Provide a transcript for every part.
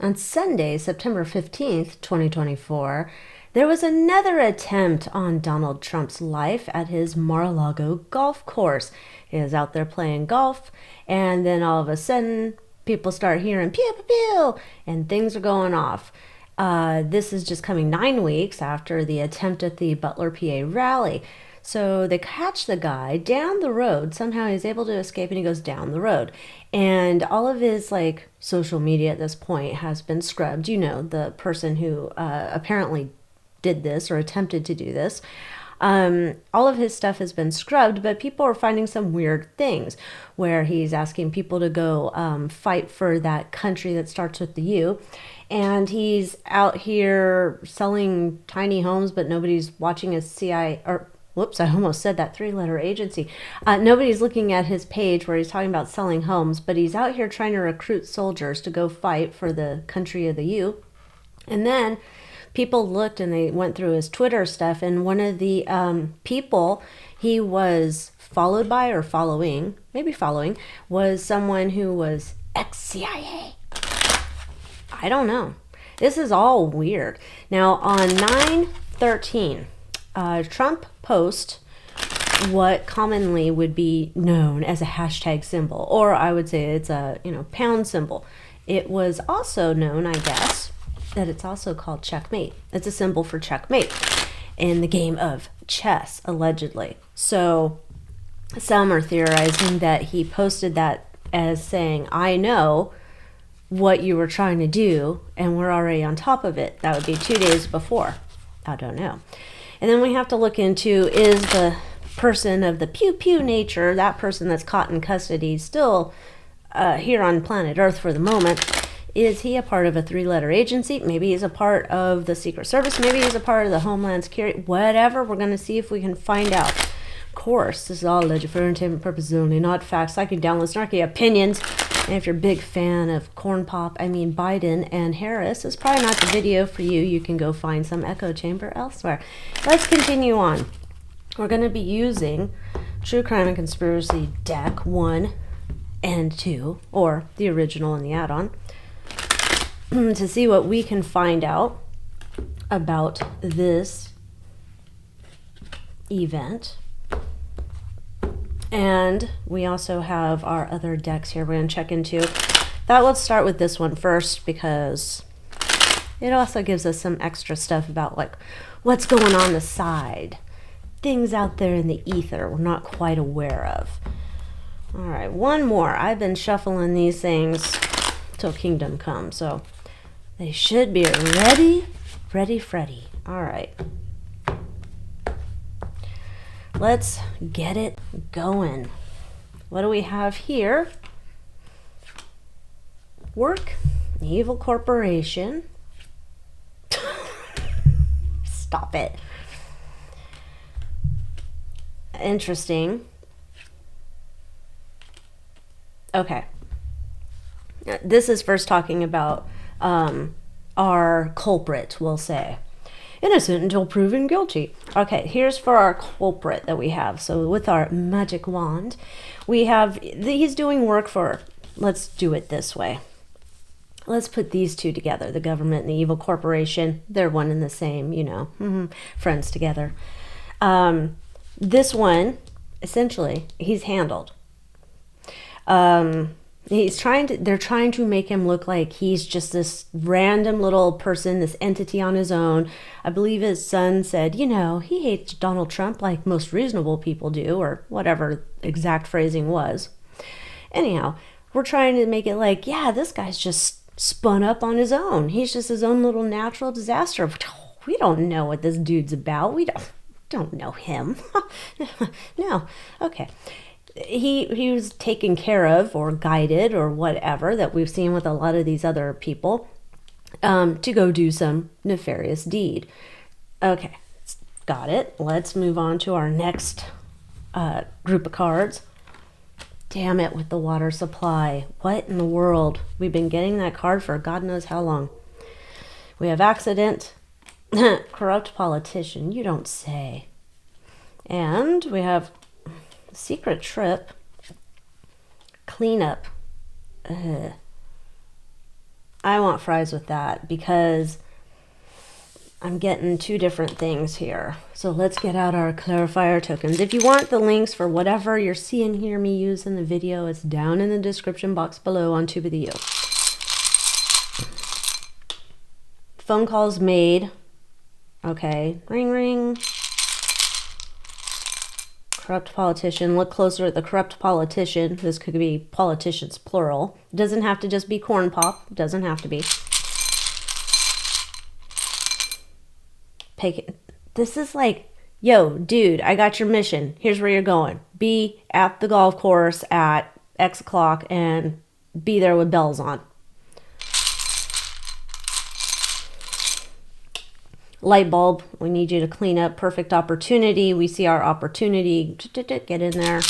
On Sunday, September 15th, 2024, there was another attempt on Donald Trump's life at his Mar-a-Lago golf course. He is out there playing golf, and then all of a sudden, people start hearing pew, pew, pew, and things are going off. This is just coming 9 weeks after the attempt at the Butler, PA rally. So they catch the guy down the road. Somehow he's able to escape and he goes down the road. And all of his social media at this point has been scrubbed. You know, the person who apparently did this or attempted to do this. All of his stuff has been scrubbed, but people are finding some weird things where he's asking people to go fight for that country that starts with the U. And he's out here selling tiny homes, but nobody's watching his CI, or whoops, I almost said that three-letter agency. Nobody's looking at his page where he's talking about selling homes, but he's out here trying to recruit soldiers to go fight for the country of the U. And then people looked and they went through his Twitter stuff, and one of the people he was followed by or following, maybe following, was someone who was ex-CIA. I don't know. This is all weird. Now, on 9/13, Trump post what commonly would be known as a hashtag symbol, or I would say it's a pound symbol. It was also known, I guess, that it's also called checkmate. It's a symbol for checkmate in the game of chess, allegedly. So some are theorizing that he posted that as saying, I know what you were trying to do, and we're already on top of it. That would be 2 days before. I don't know. And then we have to look into, is the person of the pew-pew nature, that person that's caught in custody, still here on planet Earth for the moment, is he a part of a three-letter agency? Maybe he's a part of the Secret Service. Maybe he's a part of the Homeland Security. Whatever, we're going to see if we can find out. Of course, this is all alleged for entertainment purposes only, not facts. I can download snarky opinions. And if you're a big fan of Biden and Harris, it's probably not the video for you. You can go find some echo chamber elsewhere. Let's continue on. We're going to be using True Crime and Conspiracy Deck 1 and 2, or the original and the add-on, to see what we can find out about this event. And we also have our other decks here we're going to check into. Thought let's start with this one first because it also gives us some extra stuff about what's going on the side. Things out there in the ether we're not quite aware of. All right, one more. I've been shuffling these things till Kingdom Come, so they should be ready, Freddy. All right. Let's get it going. What do we have here? Work, evil corporation. Stop it. Interesting. Okay. This is first talking about our culprit, we'll say. Innocent until proven guilty. Okay, here's for our culprit that we have. So with our magic wand, we have, he's doing work for, let's do it this way. Let's put these two together, the government and the evil corporation. They're one and the same, friends together. This one, essentially, he's handled. They're trying to make him look like he's just this random little person, this entity on his own. I believe his son said, he hates Donald Trump like most reasonable people do, or whatever exact phrasing was. Anyhow, we're trying to make it like, yeah, this guy's just spun up on his own. He's just his own little natural disaster. We don't know what this dude's about. We don't know him. No. Okay. He was taken care of or guided or whatever that we've seen with a lot of these other people to go do some nefarious deed. Okay, got it. Let's move on to our next group of cards. Damn it with the water supply. What in the world? We've been getting that card for God knows how long. We have accident, corrupt politician, you don't say. And we have secret trip, cleanup. I want fries with that because I'm getting two different things here. So let's get out our clarifier tokens. If you want the links for whatever you're seeing here me use in the video, it's down in the description box below on Tube of the U. Phone calls made. Okay, ring ring. Corrupt politician. Look closer at the corrupt politician. This could be politicians plural. It doesn't have to just be corn pop. It doesn't have to be. This is like, yo, dude, I got your mission. Here's where you're going. Be at the golf course at X o'clock and be there with bells on. Light bulb, we need you to clean up. Perfect opportunity. We see our opportunity. Get in there.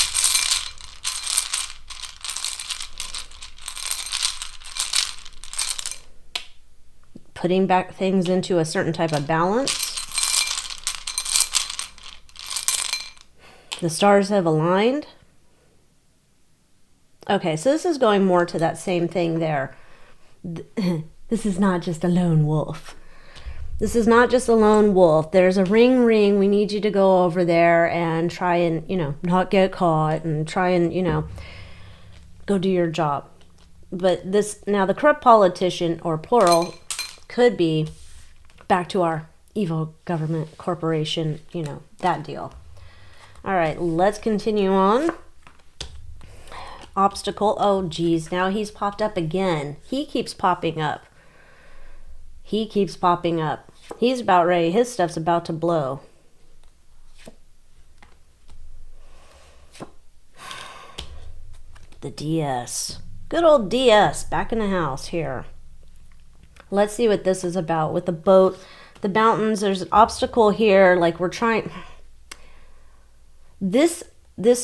Putting back things into a certain type of balance. The stars have aligned. Okay, so this is going more to that same thing there. This is not just a lone wolf. This is not just a lone wolf. There's a ring. We need you to go over there and try and, not get caught and try and, go do your job. But this, now the corrupt politician, or plural, could be back to our evil government corporation, that deal. All right, let's continue on. Obstacle. Oh, geez. Now he's popped up again. He keeps popping up. He's about ready. His stuff's about to blow. The DS. Good old DS. Back in the house here. Let's see what this is about with the boat. The mountains. There's an obstacle here. Like we're trying... This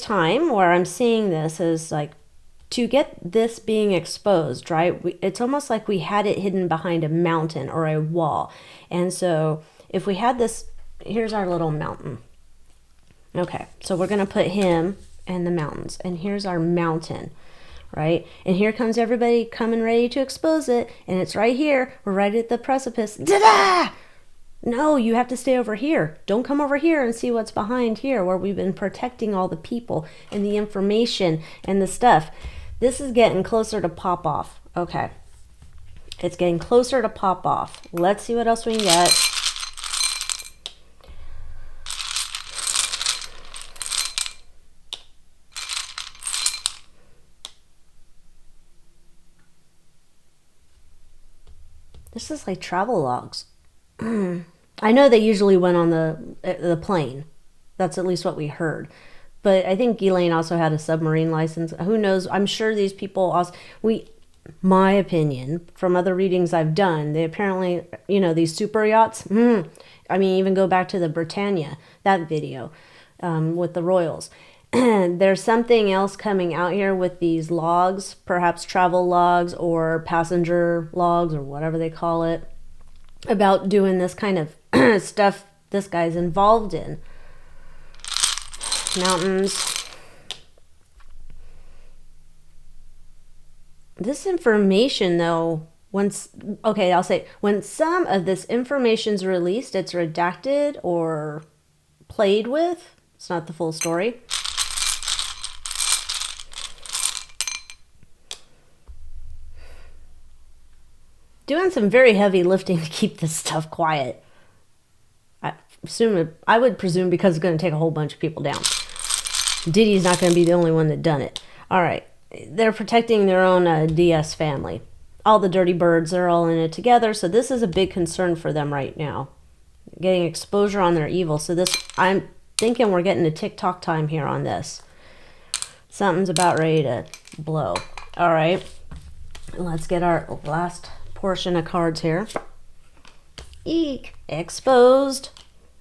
time where I'm seeing this is like to get this being exposed, right? It's almost like we had it hidden behind a mountain or a wall. And so if we had this, here's our little mountain. Okay, so we're going to put him and the mountains. And here's our mountain, right? And here comes everybody coming ready to expose it. And it's right here. We're right at the precipice. Ta-da! No, you have to stay over here. Don't come over here and see what's behind here where we've been protecting all the people and the information and the stuff. This is getting closer to pop off. Okay. It's getting closer to pop off. Let's see what else we can get. This is like travel logs. I know they usually went on the plane. That's at least what we heard. But I think Elaine also had a submarine license. Who knows? I'm sure these people also... My opinion, from other readings I've done, they apparently, these super yachts. I mean, even go back to the Britannia, that video with the royals. There's something else coming out here with these logs, perhaps travel logs or passenger logs or whatever they call it, about doing this kind of stuff this guy's involved in. Mountains. This information, though, when some of this information's released, it's redacted or played with. It's not the full story. Doing some very heavy lifting to keep this stuff quiet. I would presume because it's going to take a whole bunch of people down. Diddy's not going to be the only one that done it. All right. They're protecting their own DS family. All the dirty birds, they're all in it together. So this is a big concern for them right now. Getting exposure on their evil. So this, I'm thinking we're getting to TikTok time here on this. Something's about ready to blow. All right. Let's get our last portion of cards here. Eek. Exposed.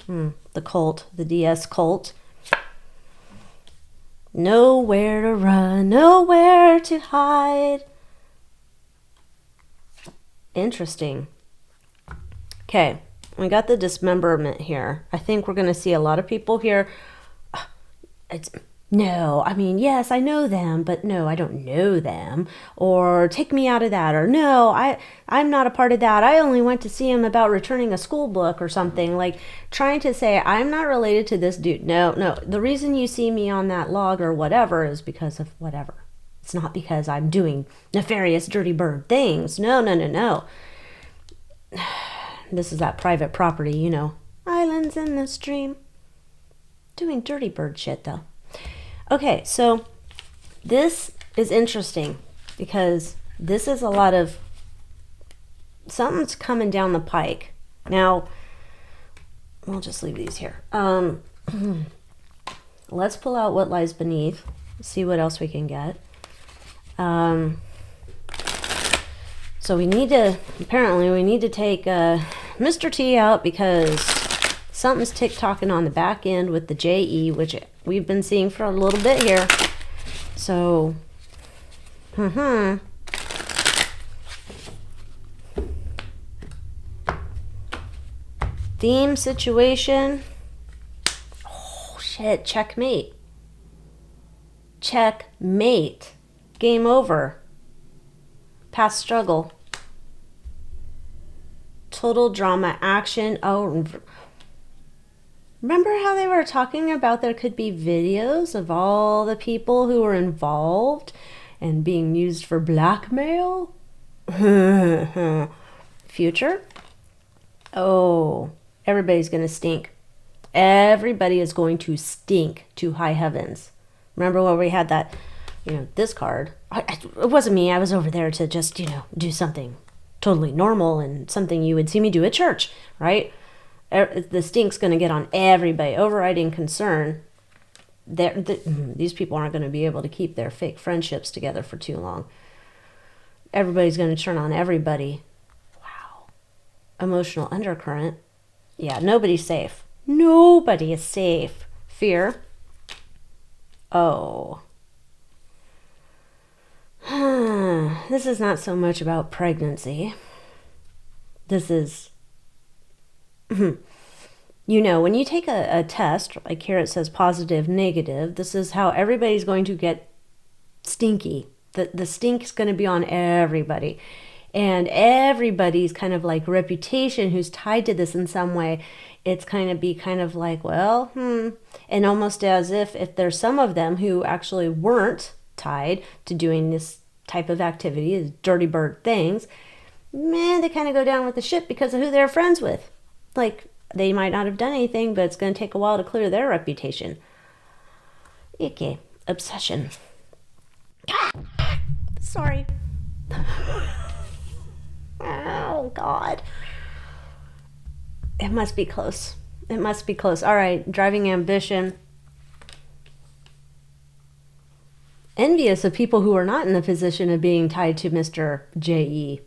The cult. The DS cult. Nowhere to run, nowhere to hide. Interesting. Okay, we got the dismemberment here. I think we're going to see a lot of people here. No, I mean, yes, I know them, but no, I don't know them. Or take me out of that. Or no, I'm not a part of that. I only went to see him about returning a school book or something. Like trying to say, I'm not related to this dude. No, no. The reason you see me on that log or whatever is because of whatever. It's not because I'm doing nefarious, dirty bird things. No, no, no, no. This is that private property, you know. Islands in the stream. Doing dirty bird shit, though. Okay, so this is interesting because this is a lot of something's coming down the pike. Now, we'll just leave these here. Let's pull out what lies beneath, see what else we can get. So we need to, apparently we need to take Mr. T out because something's tick-tocking on the back end with the JE, which we've been seeing for a little bit here. So, theme situation. Oh, shit, checkmate. Checkmate. Game over. Past struggle. Total drama action. Oh, remember how they were talking about there could be videos of all the people who were involved and being used for blackmail? Future? Oh, everybody's going to stink. Everybody is going to stink to high heavens. Remember when we had that, you know, this card? It wasn't me. I was over there to just, you know, do something totally normal and something you would see me do at church, right? The stink's going to get on everybody. Overriding concern. These people aren't going to be able to keep their fake friendships together for too long. Everybody's going to turn on everybody. Wow. Emotional undercurrent. Yeah, nobody's safe. Nobody is safe. Fear. Oh. This is not so much about pregnancy. This is... You know, when you take a test, like here it says positive, negative, this is how everybody's going to get stinky. The stink's going to be on everybody. And everybody's kind of like reputation who's tied to this in some way, it's kind of be kind of like, well, and almost as if there's some of them who actually weren't tied to doing this type of activity, these dirty bird things, man, they kind of go down with the ship because of who they're friends with. Like, they might not have done anything, but it's going to take a while to clear their reputation. Icky. Obsession. Sorry. Oh, God. It must be close. It must be close. All right, driving ambition. Envious of people who are not in the position of being tied to Mr. J.E.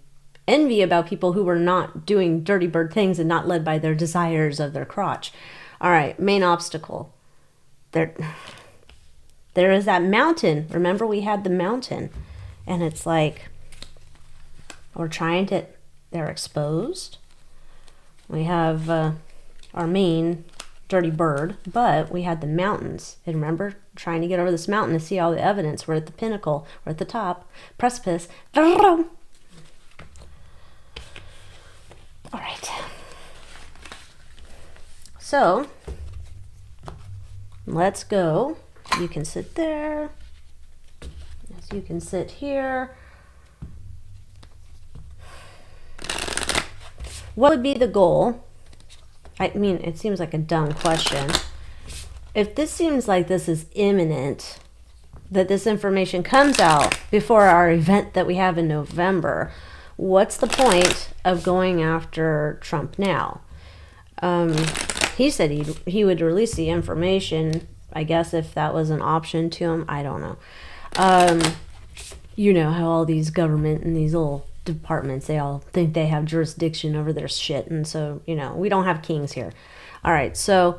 Envy about people who were not doing dirty bird things and not led by their desires of their crotch. All right, main obstacle. There is that mountain. Remember we had the mountain. And it's like, we're trying to, they're exposed. We have our main dirty bird, but we had the mountains. And remember, trying to get over this mountain to see all the evidence. We're at the pinnacle. We're at the top. Precipice. All right. So, let's go. You can sit there. Yes, you can sit here. What would be the goal? I mean, it seems like a dumb question. If this seems like this is imminent, that this information comes out before our event that we have in November, what's the point of going after Trump now? He said he would release the information, I guess, if that was an option to him. I don't know. You know how all these government and these little departments, they all think they have jurisdiction over their shit. And so, you know, we don't have kings here. All right. So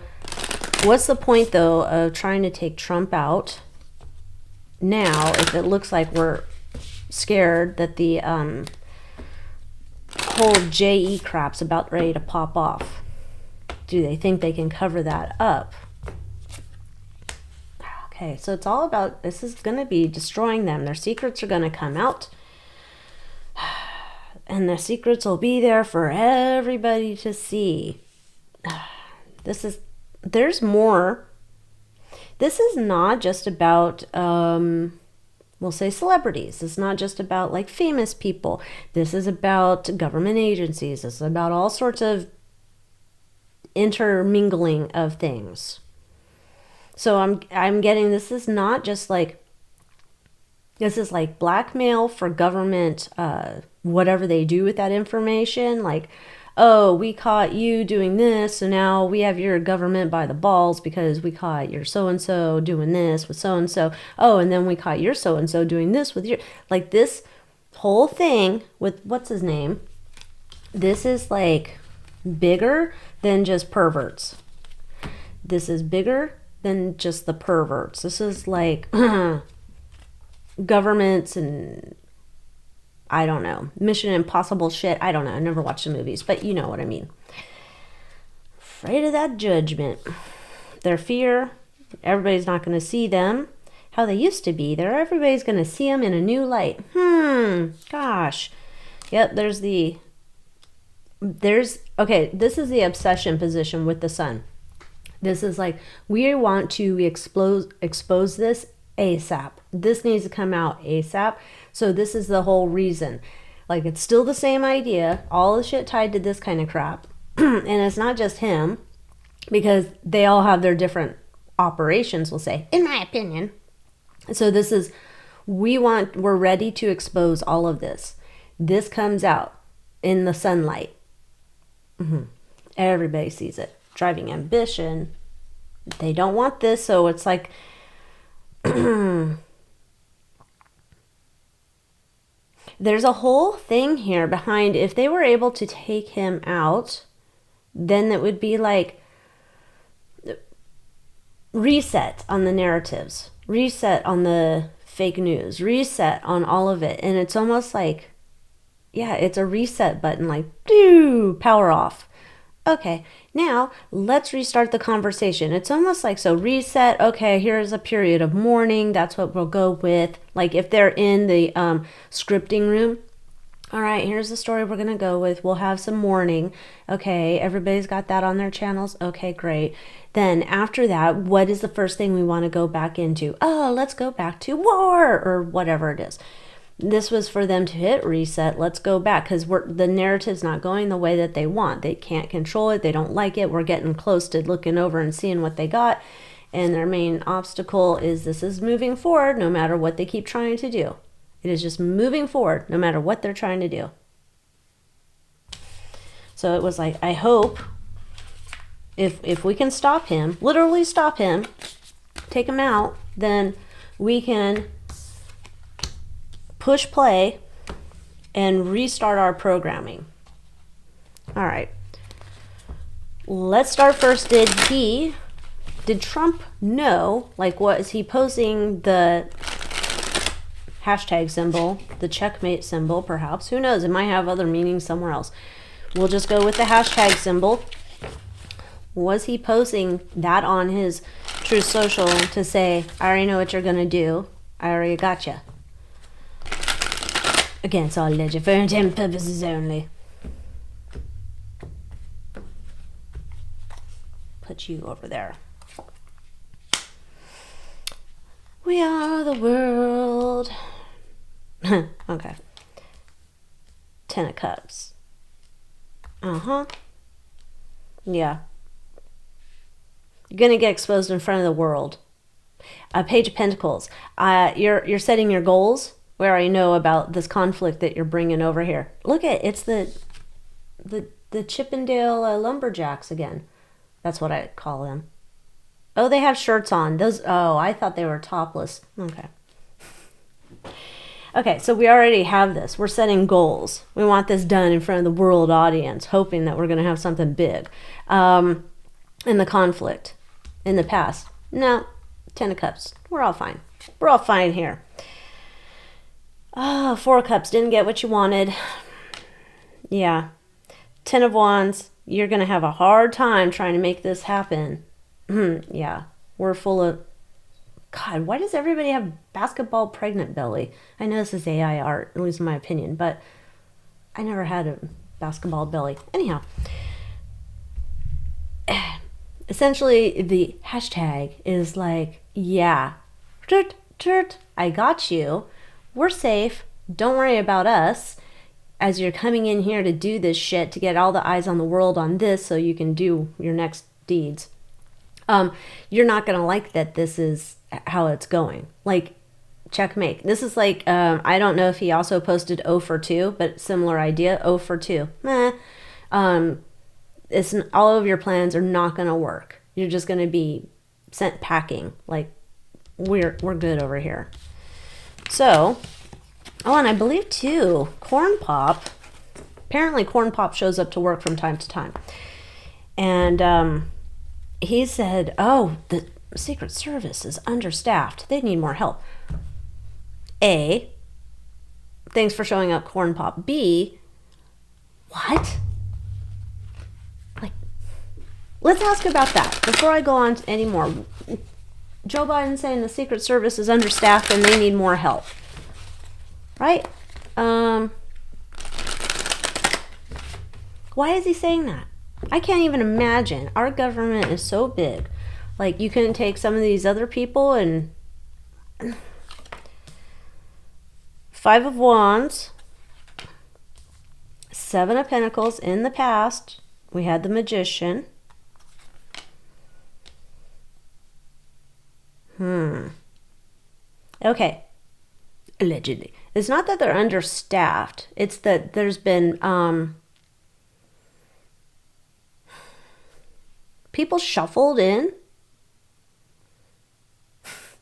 what's the point, though, of trying to take Trump out now if it looks like we're scared that the whole JE crap's about ready to pop off? Do they think they can cover that up? Okay, so it's all about, this is going to be destroying them. Their secrets are going to come out. And the secrets will be there for everybody to see. There's more. This is not just about, we'll say celebrities. It's not just about like famous people. This is about government agencies. This is about all sorts of intermingling of things. So I'm getting, this is not just like, this is like blackmail for government, whatever they do with that information. Like, oh, we caught you doing this, so now we have your government by the balls because we caught your so-and-so doing this with so-and-so. Oh, and then we caught your so-and-so doing this with your... Like this whole thing with, what's his name? This is like bigger than just perverts. This is bigger than just the perverts. This is like governments and... I don't know. Mission Impossible shit. I don't know. I never watched the movies, but you know what I mean. Afraid of that judgment. Their fear. Everybody's not going to see them how they used to be. Everybody's going to see them in a new light. Gosh. Yep, okay, this is the obsession position with the sun. This is like, we want to expose this ASAP. This needs to come out ASAP. So this is the whole reason. Like, it's still the same idea. All the shit tied to this kind of crap. And it's not just him, because they all have their different operations, we'll say, in my opinion. So this is, we're ready to expose all of this. This comes out in the sunlight. Everybody sees it. Driving ambition. They don't want this, so it's like... There's a whole thing here behind, if they were able to take him out, then it would be like reset on the narratives, reset on the fake news, reset on all of it. And it's almost like, yeah, it's a reset button, like, power off. Okay, now let's restart the conversation. It's almost like, so reset, okay, here's a period of mourning. That's what we'll go with. Like if they're in the scripting room, all right, here's the story we're going to go with. We'll have some mourning. Okay, everybody's got that on their channels. Okay, great. Then after that, what is the first thing we want to go back into? Oh, let's go back to war or whatever it is. This was for them to hit reset. Let's go back, because the narrative's not going the way that they want. They can't control it. They don't like it. We're getting close to looking over and seeing what they got. And their main obstacle is this is moving forward no matter what they keep trying to do. It is just moving forward no matter what they're trying to do. So it was like, I hope if we can stop him, literally stop him, take him out, then we can push play and restart our programming. All right. Let's start first. Did Trump know, like, what is he posing the hashtag symbol, the checkmate symbol, perhaps? Who knows? It might have other meanings somewhere else. We'll just go with the hashtag symbol. Was he posing that on his Truth Social to say, I already know what you're going to do. I already got you. Against all legend, for intent purposes only. Put you over there. We are the world. Okay. 10 of Cups. Yeah. You're gonna get exposed in front of the world. Page of Pentacles. You're setting your goals. We already know about this conflict that you're bringing over here. Look at, it's the Chippendale lumberjacks again. That's what I call them. Oh, they have shirts on. Those. Oh, I thought they were topless. Okay. Okay, so we already have this. We're setting goals. We want this done in front of the world audience, hoping that we're going to have something big. In the conflict in the past. No, 10 of Cups. We're all fine. We're all fine here. Oh, 4 of Cups, didn't get what you wanted. Yeah. 10 of Wands, you're going to have a hard time trying to make this happen. Yeah, we're full of God, why does everybody have basketball pregnant belly? I know this is AI art, at least in my opinion, but I never had a basketball belly. Anyhow, essentially the hashtag is like, yeah, I got you. We're safe. Don't worry about us. As you're coming in here to do this shit, to get all the eyes on the world on this so you can do your next deeds. You're not going to like that this is how it's going. Like, checkmate. This is like, I don't know if he also posted 0 for 2, but similar idea, 0 for 2. It's, all of your plans are not going to work. You're just going to be sent packing. Like, we're good over here. So, oh, and I believe too, Corn Pop, apparently Corn Pop shows up to work from time to time. And he said, oh, the Secret Service is understaffed. They need more help. A, thanks for showing up, Corn Pop. B, what? Like, let's ask about that before I go on anymore. Joe Biden saying the Secret Service is understaffed and they need more help. Right? Why is he saying that? I can't even imagine. Our government is so big. Like, you couldn't take some of these other people and... 5 of Wands, 7 of Pentacles. In the past, we had the Magician. Okay. Allegedly. It's not that they're understaffed. It's that there's been people shuffled in.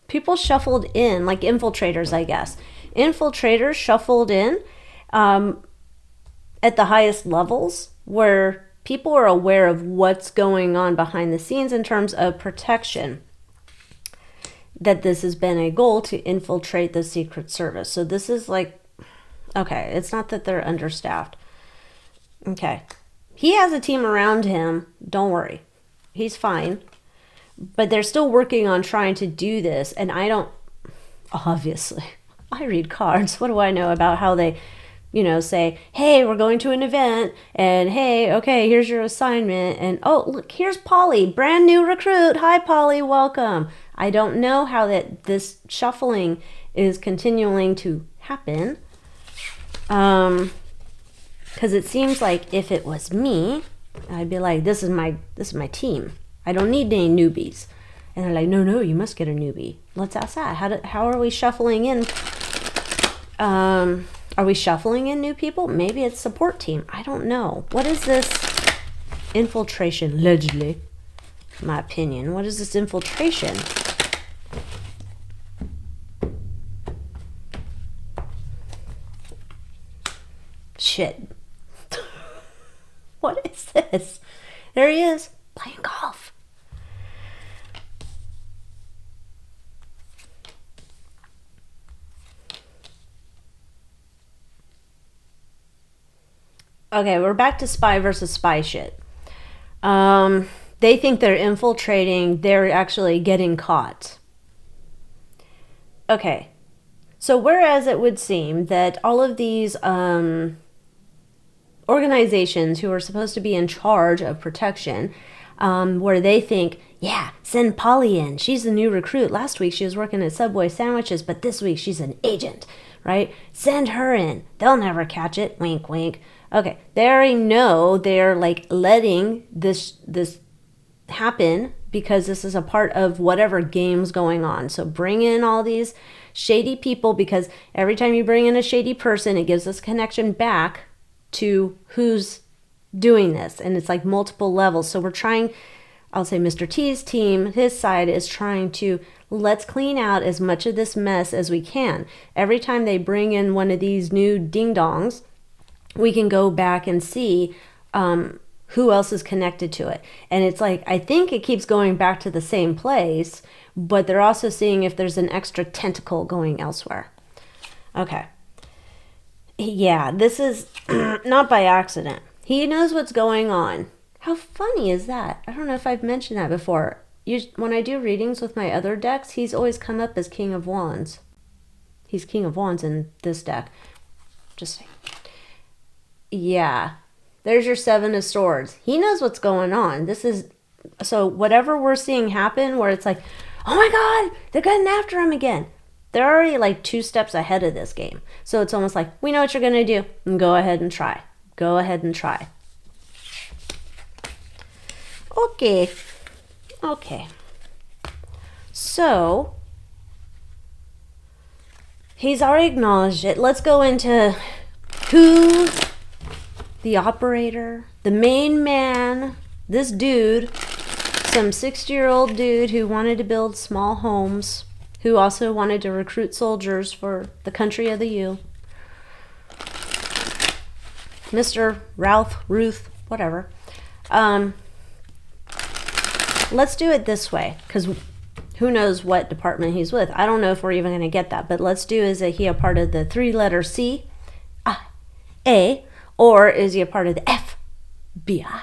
People shuffled in, like infiltrators, I guess. Infiltrators shuffled in at the highest levels where people are aware of what's going on behind the scenes in terms of protection. That this has been a goal to infiltrate the Secret Service. So this is like, okay, it's not that they're understaffed. Okay. He has a team around him. Don't worry. He's fine. But they're still working on trying to do this. And I don't, obviously, I read cards. What do I know about how they, say, hey, we're going to an event. And hey, okay, here's your assignment. And oh, look, here's Polly, brand new recruit. Hi, Polly, welcome. I don't know how this shuffling is continuing to happen. Because it seems like if it was me, I'd be like, this is my team. I don't need any newbies. And they're like, no, you must get a newbie. Let's ask that. How are we shuffling in? Are we shuffling in new people? Maybe it's support team. I don't know. What is this infiltration? Allegedly, my opinion. What is this infiltration? Shit. What is this? There he is, playing golf. Okay, we're back to spy versus spy shit. They think they're infiltrating. They're actually getting caught. Okay. So whereas it would seem that all of these organizations who are supposed to be in charge of protection, where they think, yeah, send Polly in. She's the new recruit. Last week she was working at Subway sandwiches, but this week she's an agent, right? Send her in. They'll never catch it. Wink, wink. Okay, they already know they're like letting this happen because this is a part of whatever game's going on. So bring in all these shady people, because every time you bring in a shady person, it gives us connection back to who's doing this. And it's like multiple levels. So we're trying, I'll say Mr. T's team, his side is trying to, let's clean out as much of this mess as we can. Every time they bring in one of these new ding-dongs, we can go back and see who else is connected to it. And it's like, I think it keeps going back to the same place, but they're also seeing if there's an extra tentacle going elsewhere. Okay. Yeah, this is not by accident. He knows what's going on. How funny is that? I don't know if I've mentioned that before. when I do readings with my other decks, he's always come up as King of Wands. He's King of Wands in this deck. Just saying. Yeah. There's your Seven of Swords. He knows what's going on. This is... So whatever we're seeing happen where it's like, oh my God, they're getting after him again. They're already like 2 steps ahead of this game. So it's almost like, we know what you're going to do. And go ahead and try. Go ahead and try. Okay. Okay. So, he's already acknowledged it. Let's go into who the operator, the main man, this dude, some 60-year-old dude who wanted to build small homes, who also wanted to recruit soldiers for the country of the U. Mr. Ralph, Ruth, whatever. Let's do it this way, because who knows what department he's with. I don't know if we're even going to get that, but let's do, is he a part of the 3-letter C, A, or is he a part of the FBI?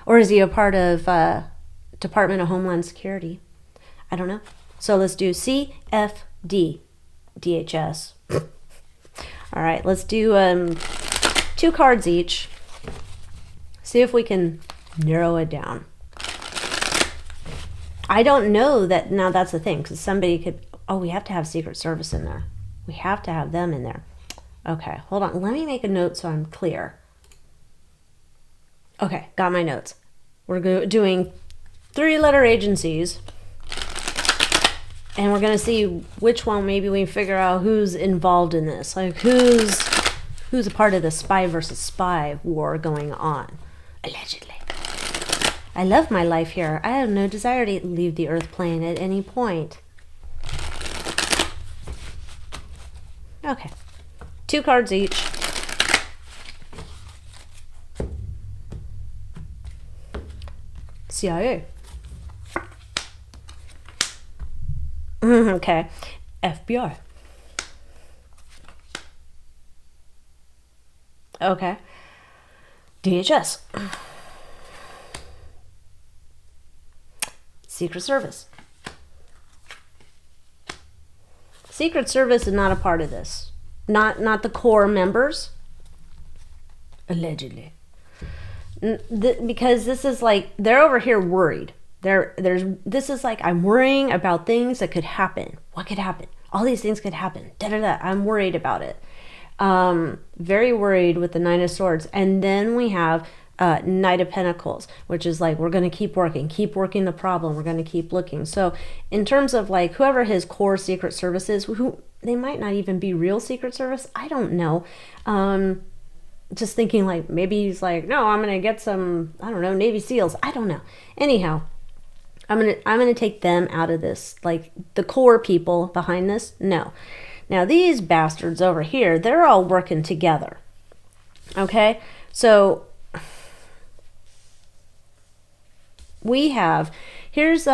Or is he a part of Department of Homeland Security? I don't know. So let's do C, F, D, DHS. All right, let's do 2 cards each. See if we can narrow it down. I don't know that, now that's the thing, because somebody could, oh, we have to have Secret Service in there. We have to have them in there. Okay, hold on. Let me make a note so I'm clear. Okay, got my notes. We're doing 3-letter agencies, and we're going to see which one maybe we figure out who's involved in this. Like, who's a part of the spy versus spy war going on, allegedly. I love my life here. I have no desire to leave the Earth plane at any point. Okay. 2 cards each. CIA. Okay. FBI. Okay. DHS. Secret Service. Secret Service is not a part of this. Not the core members. Allegedly. Because this is like, they're over here worried. This is like, I'm worrying about things that could happen. What could happen? All these things could happen. Da-da-da. I'm worried about it. Very worried with the 9 of Swords. And then we have Knight of Pentacles, which is like, we're going to keep working the problem. We're going to keep looking. So in terms of like whoever his core Secret Service is, who they might not even be real Secret Service. I don't know. Just thinking like, maybe he's like, no, I'm going to get some, I don't know, Navy SEALs. I don't know. Anyhow, I'm going to take them out of this. Like the core people behind this. No. Now these bastards over here, they're all working together. Okay. So we have, here's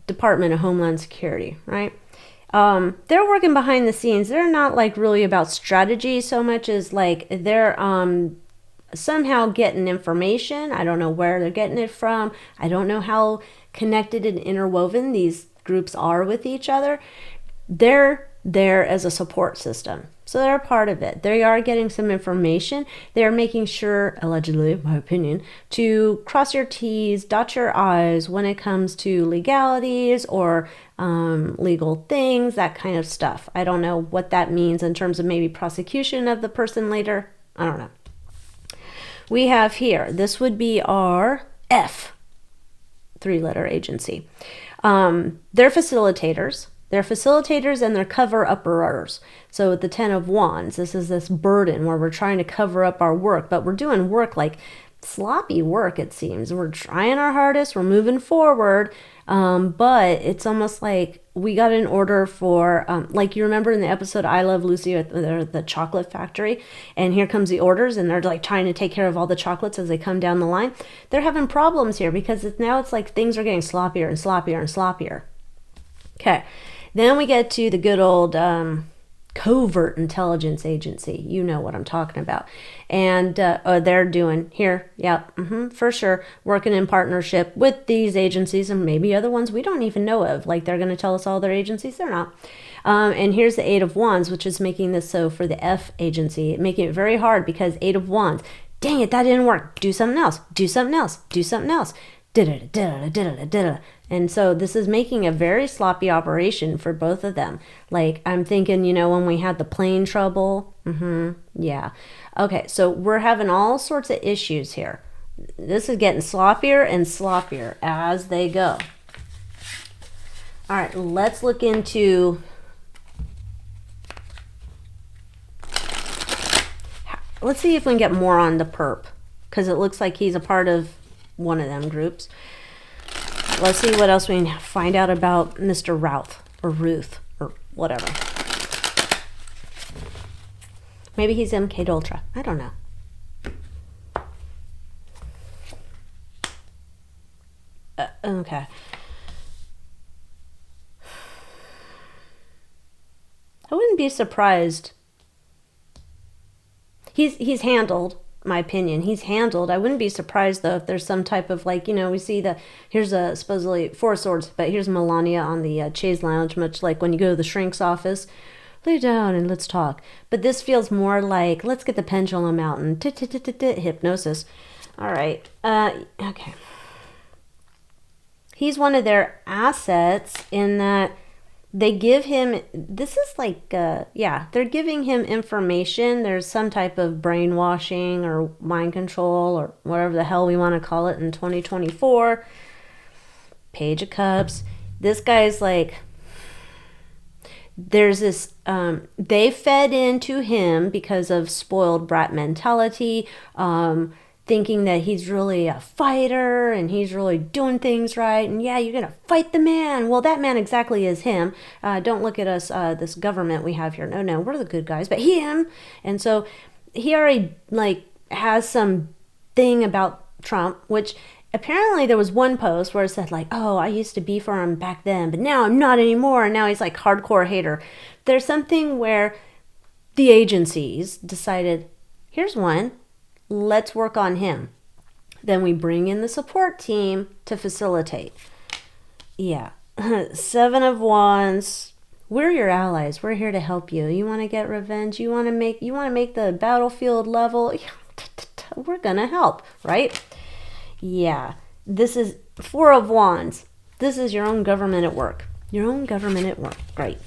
Department of Homeland Security, right? They're working behind the scenes. They're not like really about strategy so much as like they're somehow getting information. I don't know where they're getting it from. I don't know how connected and interwoven these groups are with each other. They're there as a support system. So they're a part of it. They are getting some information. They're making sure, allegedly, in my opinion, to cross your T's, dot your I's when it comes to legalities or legal things, that kind of stuff. I don't know what that means in terms of maybe prosecution of the person later. I don't know. We have here, this would be our F, 3-letter agency. They're facilitators. They're facilitators and they're cover-uppers. So with the 10 of Wands, this is this burden where we're trying to cover up our work, but we're doing work like sloppy work, it seems. We're trying our hardest, we're moving forward, but it's almost like we got an order for, like you remember in the episode I Love Lucy at the chocolate factory, and here comes the orders, and they're like trying to take care of all the chocolates as they come down the line. They're having problems here because now it's like things are getting sloppier and sloppier and sloppier. Okay. Then we get to the good old covert intelligence agency. You know what I'm talking about. And they're doing here, yeah, for sure, working in partnership with these agencies and maybe other ones we don't even know of. Like they're going to tell us all their agencies. They're not. And here's the Eight of Wands, which is making this so for the F agency, making it very hard because Eight of Wands. Dang it, that didn't work. Do something else. Do something else. Do something else. And so this is making a very sloppy operation for both of them. Like I'm thinking, you know, when we had the plane trouble. Yeah. Okay, so we're having all sorts of issues here. This is getting sloppier and sloppier as they go. All right, let's look into... Let's see if we can get more on the perp, because it looks like he's a part of one of them groups. Let's see what else we can find out about Mr. Routh or Ruth or whatever. Maybe he's MK Ultra. I don't know. Okay. I wouldn't be surprised. He's handled, my opinion. He's handled. I wouldn't be surprised though if there's some type of like, you know, we see here's a supposedly Four of Swords, but here's Melania on the chaise lounge, much like when you go to the shrink's office. Lay down and let's talk. But this feels more like let's get the pendulum out and hypnosis. All right. Okay. He's one of their assets in that they give him, this is like, they're giving him information. There's some type of brainwashing or mind control or whatever the hell we want to call it in 2024. Page of Cups. This guy's like, there's this, they fed into him because of spoiled brat mentality, thinking that he's really a fighter and he's really doing things right. And yeah, you're going to fight the man. Well, that man exactly is him. Don't look at us, this government we have here. No, we're the good guys, but him. And so he already like has some thing about Trump, which apparently there was one post where it said like, oh, I used to be for him back then, but now I'm not anymore. And now he's like hardcore hater. There's something where the agencies decided, here's one. Let's work on him. Then we bring in the support team to facilitate. Yeah. Seven of Wands. We're your allies. We're here to help you. You want to get revenge? You want to make the battlefield level? We're going to help, right? Yeah. This is Four of Wands. This is your own government at work. Your own government at work. Great.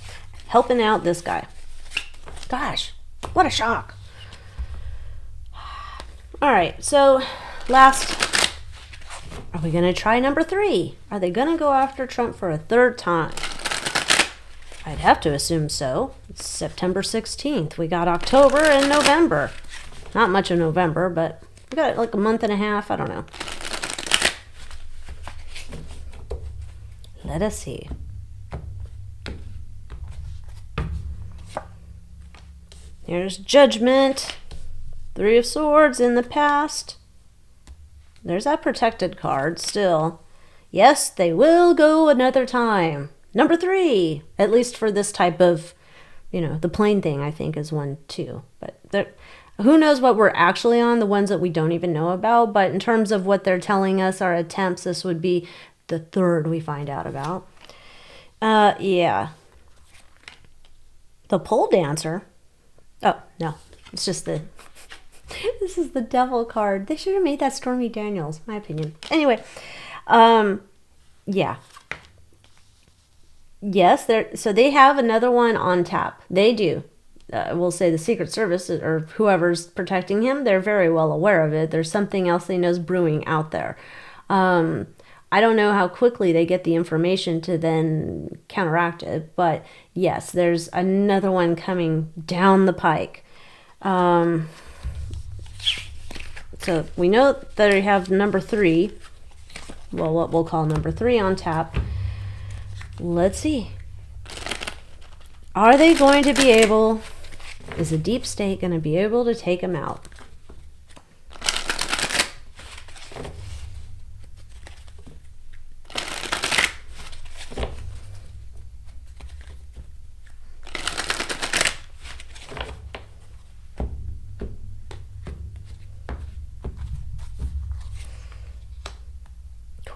Helping out this guy. Gosh, what a shock. All right, so last, are we going to try number 3? Are they going to go after Trump for a third time? I'd have to assume so. It's September 16th. We got October and November. Not much of November, but we got like a month and a half. I don't know. Let us see. Here's Judgment. Three of Swords in the past. There's that protected card still. Yes, they will go another time. Number 3, at least for this type of, you know, the plane thing I think is one too. But who knows what we're actually on, the ones that we don't even know about. But in terms of what they're telling us, our attempts, this would be the 3rd we find out about. Yeah. The pole dancer. Oh, no. It's just the... This is the devil card. They should have made that Stormy Daniels, my opinion. Anyway, yeah. Yes, so they have another one on tap. They do. We'll say the Secret Service or whoever's protecting him, they're very well aware of it. There's something else they know is brewing out there. I don't know how quickly they get the information to then counteract it, but yes, there's another one coming down the pike. So we know that they have number 3. Well, what we'll call number 3 on tap. Let's see. Are they going to be able, is the deep state going to be able to take him out?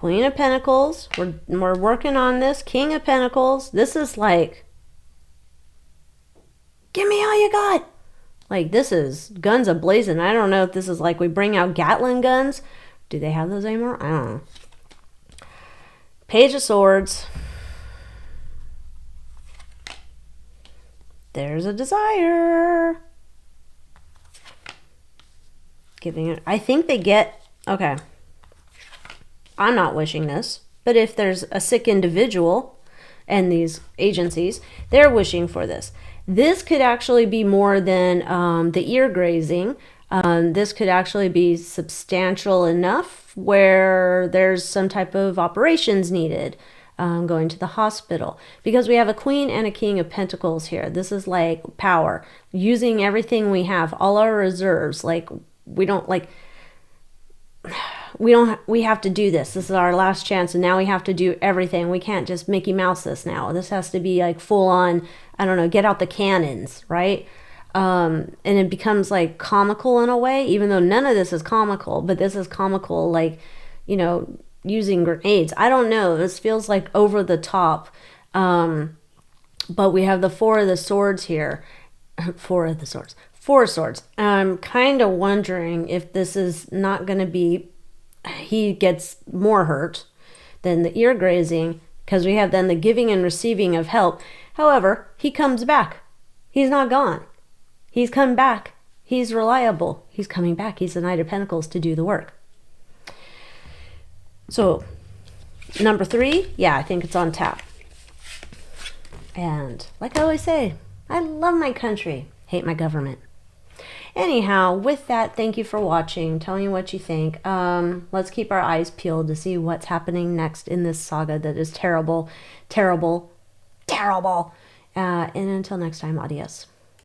Queen of Pentacles. We're working on this. King of Pentacles. This is like, give me all you got. Like, this is guns a-blazing. I don't know if this is like we bring out Gatling guns. Do they have those anymore? I don't know. Page of Swords. There's a desire. Giving it. I think they get... Okay. I'm not wishing this. But if there's a sick individual and these agencies, they're wishing for this. This could actually be more than the ear grazing. This could actually be substantial enough where there's some type of operations needed, going to the hospital. Because we have a Queen and a King of Pentacles here. This is like power. Using everything we have, all our reserves. Like, we have to do this. This is our last chance, and now we have to do everything. We can't just Mickey Mouse this now. This has to be like full on, I don't know, get out the cannons, right? And it becomes like comical in a way, even though none of this is comical, but this is comical, like, you know, using grenades. I don't know. This feels like over the top. But we have the Four of the Swords here. Four of Swords. I'm kind of wondering if this is not going to be, he gets more hurt than the ear grazing, because we have then the giving and receiving of help. However, he comes back. He's not gone. He's come back. He's reliable. He's coming back. He's the Knight of Pentacles to do the work. So, number 3, yeah, I think it's on tap. And like I always say, I love my country, hate my government. Anyhow, with that, thank you for watching. Tell me what you think. Let's keep our eyes peeled to see what's happening next in this saga that is terrible, terrible, terrible. And until next time, adios.